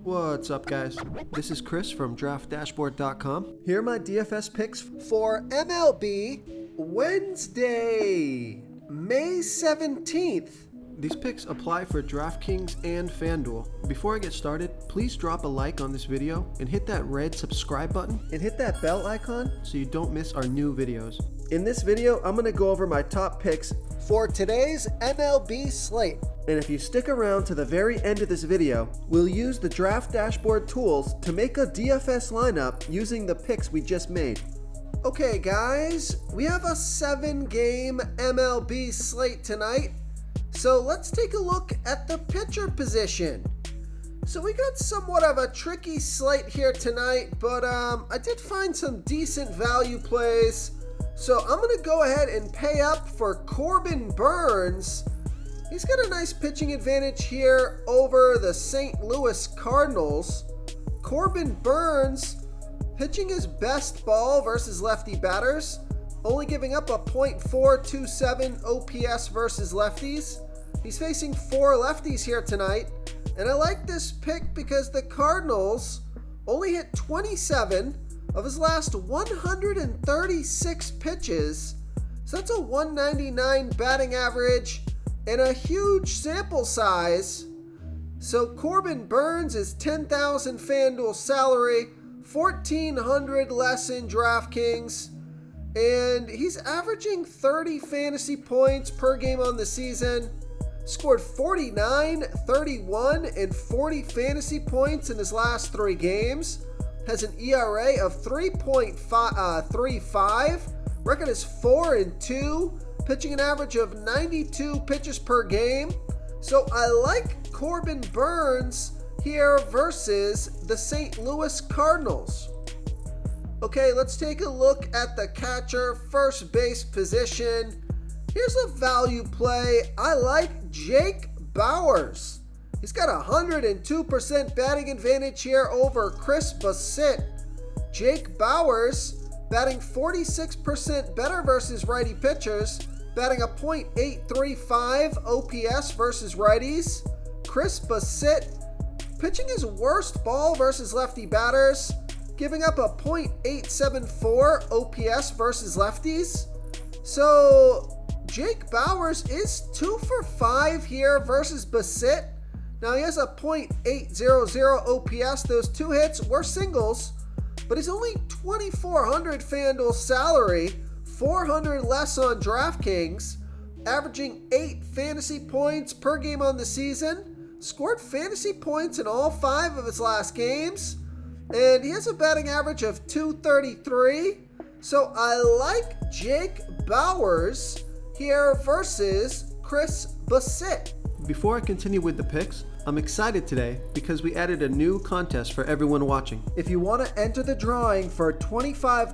What's up, guys? This is Chris from DraftDashboard.com. Here are my DFS picks for MLB Wednesday, May 17th. These picks apply for DraftKings and FanDuel. Before I get started, please drop a like on this video and hit that red subscribe button and hit that bell icon so you don't miss our new videos. In this video, I'm going to go over my top picks for today's MLB slate. And if you stick around to the very end of this video, we'll use the Draft Dashboard tools to make a DFS lineup using the picks we just made. Okay guys, we have a 7-game MLB slate tonight. So let's take a look at the pitcher position. So we got somewhat of a tricky slate here tonight, but I did find some decent value plays. So I'm going to go ahead and pay up for Corbin Burnes. He's got a nice pitching advantage here over the St. Louis Cardinals. Corbin Burnes pitching his best ball versus lefty batters, only giving up a .427 OPS versus lefties. He's facing 4 lefties here tonight, and I like this pick because the Cardinals only hit 27 of his last 136 pitches, so that's a 199 batting average and a huge sample size. So Corbin Burnes is $10,000 FanDuel salary, $1,400 less in DraftKings, and he's averaging 30 fantasy points per game on the season. Scored 49, 31, and 40 fantasy points in his last 3 games. Has an ERA of 3.35. Record is 4-2. Pitching an average of 92 pitches per game. So I like Corbin Burnes here versus the St. Louis Cardinals. Okay, let's take a look at the catcher first base position. Here's a value play. I like Jake Bauers. He's got a 102% batting advantage here over Chris Bassitt. Jake Bauers batting 46% better versus righty pitchers, batting a .835 OPS versus righties. Chris Bassitt pitching his worst ball versus lefty batters, giving up a .874 OPS versus lefties. So Jake Bauers is 2 for 5 here versus Bassitt. Now he has a .800 OPS. Those 2 hits were singles, but he's only $2,400 FanDuel salary, $400 less on DraftKings, averaging 8 fantasy points per game on the season, scored fantasy points in all 5 of his last games, and he has a batting average of .233. So I like Jake Bauers here versus Chris Bassitt. Before I continue with the picks, I'm excited today because we added a new contest for everyone watching. If you want to enter the drawing for $25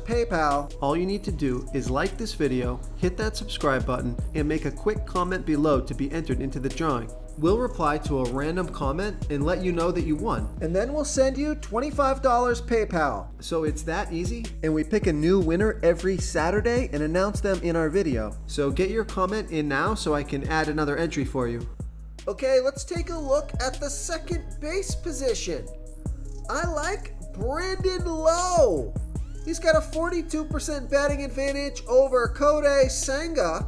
PayPal, all you need to do is like this video, hit that subscribe button, and make a quick comment below to be entered into the drawing. We'll reply to a random comment and let you know that you won. And then we'll send you $25 PayPal. So it's that easy, and we pick a new winner every Saturday and announce them in our video. So get your comment in now so I can add another entry for you. Okay, let's take a look at the second base position. I like Brandon Lowe. He's got a 42% batting advantage over Kodai Senga.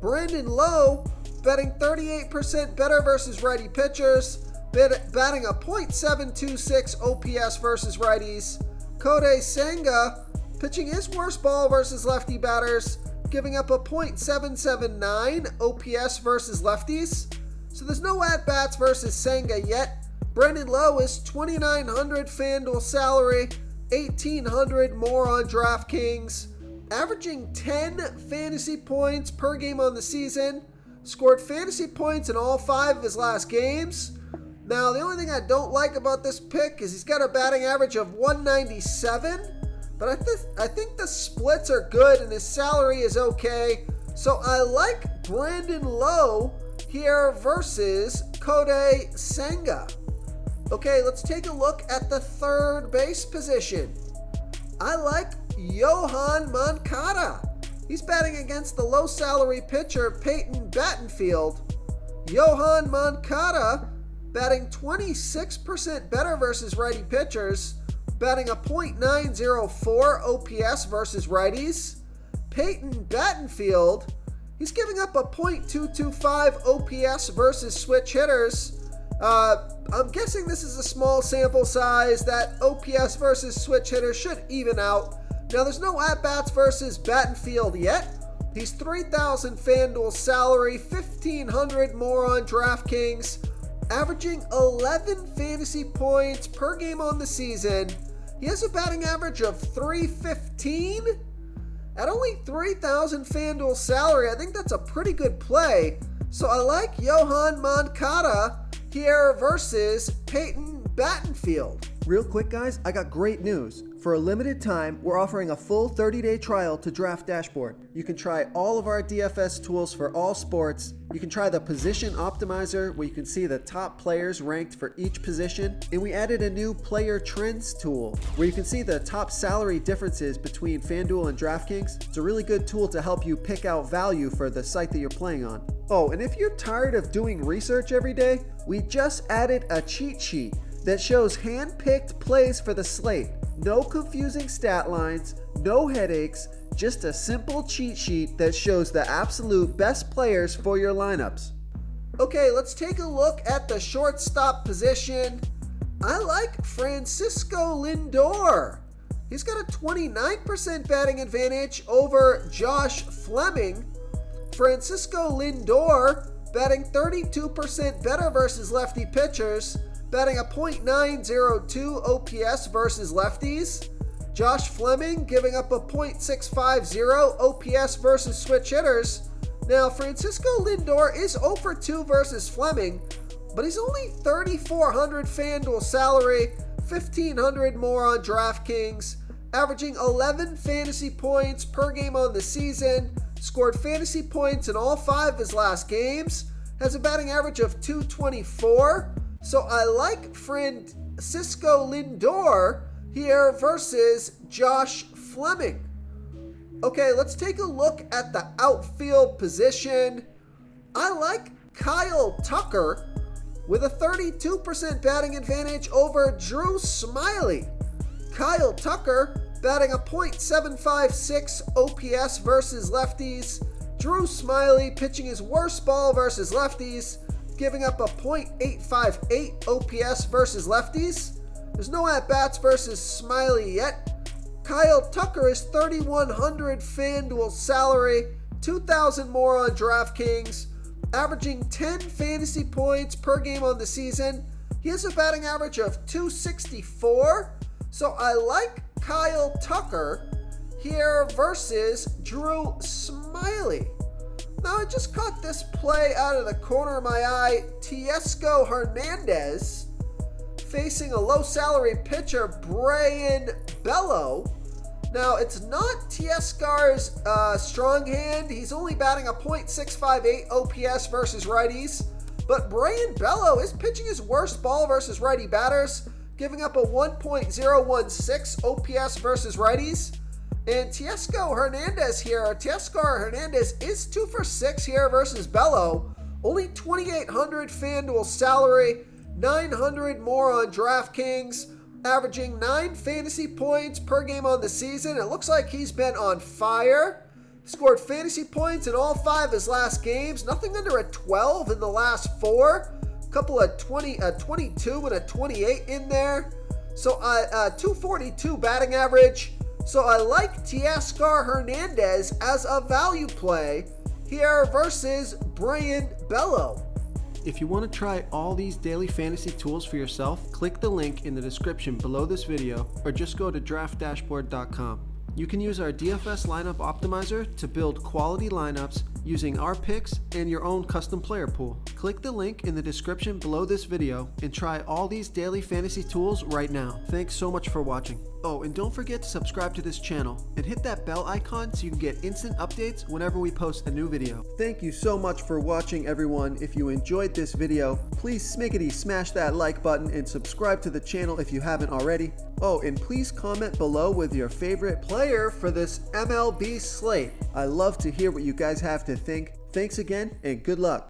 Brandon Lowe batting 38% better versus righty pitchers, batting a .726 OPS versus righties. Kodai Senga pitching his worst ball versus lefty batters, giving up a .779 OPS versus lefties. So there's no at-bats versus Senga yet. Brandon Lowe is $2,900 FanDuel salary, $1,800 more on DraftKings, averaging 10 fantasy points per game on the season. Scored fantasy points in all 5 of his last games. Now, the only thing I don't like about this pick is he's got a batting average of 197, but I think the splits are good and his salary is okay. So I like Brandon Lowe here versus Kodai Senga. Okay, let's take a look at the third base position. I like Yohan Moncada. He's batting against the low-salary pitcher Peyton Battenfield. Yohan Moncada batting 26% better versus righty pitchers, batting a .904 OPS versus righties. Peyton Battenfield, he's giving up a .225 OPS versus switch hitters. I'm guessing this is a small sample size. That OPS versus switch hitters should even out. Now, there's no at-bats versus Battenfield yet. He's $3,000 FanDuel salary, $1,500 more on DraftKings, averaging 11 fantasy points per game on the season. He has a batting average of .315. At only $3,000 FanDuel salary, I think that's a pretty good play. So I like Yohan Moncada here versus Peyton Battenfield. Real quick, guys, I got great news. For a limited time, we're offering a full 30-day trial to Draft Dashboard. You can try all of our DFS tools for all sports. You can try the Position Optimizer, where you can see the top players ranked for each position. And we added a new Player Trends tool, where you can see the top salary differences between FanDuel and DraftKings. It's a really good tool to help you pick out value for the site that you're playing on. Oh, and if you're tired of doing research every day, we just added a cheat sheet that shows hand-picked plays for the slate. No confusing stat lines, no headaches, just a simple cheat sheet that shows the absolute best players for your lineups. Okay, let's take a look at the shortstop position. I like Francisco Lindor. He's got a 29% batting advantage over Josh Fleming. Francisco Lindor batting 32% better versus lefty pitchers, batting a .902 OPS versus lefties. Josh Fleming giving up a .650 OPS versus switch hitters. Now, Francisco Lindor is 0 for 2 versus Fleming, but he's only $3,400 FanDuel salary, $1,500 more on DraftKings, averaging 11 fantasy points per game on the season, scored fantasy points in all 5 of his last games, has a batting average of .224. So I like Francisco Lindor here versus Josh Fleming. Okay, let's take a look at the outfield position. I like Kyle Tucker with a 32% batting advantage over Drew Smyly. Kyle Tucker batting a .756 OPS versus lefties. Drew Smyly pitching his worst ball versus lefties, giving up a .858 OPS versus lefties. There's no at-bats versus Smyly yet. Kyle Tucker is $3,100 FanDuel salary, $2,000 more on DraftKings, averaging 10 fantasy points per game on the season. He has a batting average of .264. So I like Kyle Tucker here versus Drew Smyly. Now, I just caught this play out of the corner of my eye. Teoscar Hernandez facing a low-salary pitcher, Brayan Bello. Now, it's not Teoscar's strong hand. He's only batting a .658 OPS versus righties. But Brayan Bello is pitching his worst ball versus righty batters, giving up a .1.016 OPS versus righties. And Teoscar Hernandez is 2 for 6 here versus Bello. Only $2,800 FanDuel salary, $900 more on DraftKings, averaging 9 fantasy points per game on the season. It looks like he's been on fire. Scored fantasy points in all 5 of his last games. Nothing under a 12 in the last 4. A couple of 22 and a 28 in there. So 242 batting average. So I like Teoscar Hernandez as a value play here versus Brayan Bello. If you want to try all these daily fantasy tools for yourself, click the link in the description below this video or just go to draftdashboard.com. You can use our DFS lineup optimizer to build quality lineups using our picks and your own custom player pool. Click the link in the description below this video and try all these daily fantasy tools right now. Thanks so much for watching. Oh, and don't forget to subscribe to this channel and hit that bell icon so you can get instant updates whenever we post a new video. Thank you so much for watching, everyone. If you enjoyed this video, please smiggity smash that like button and subscribe to the channel if you haven't already. Oh, and please comment below with your favorite player for this MLB slate. I love to hear what you guys have to think. Thanks again and good luck.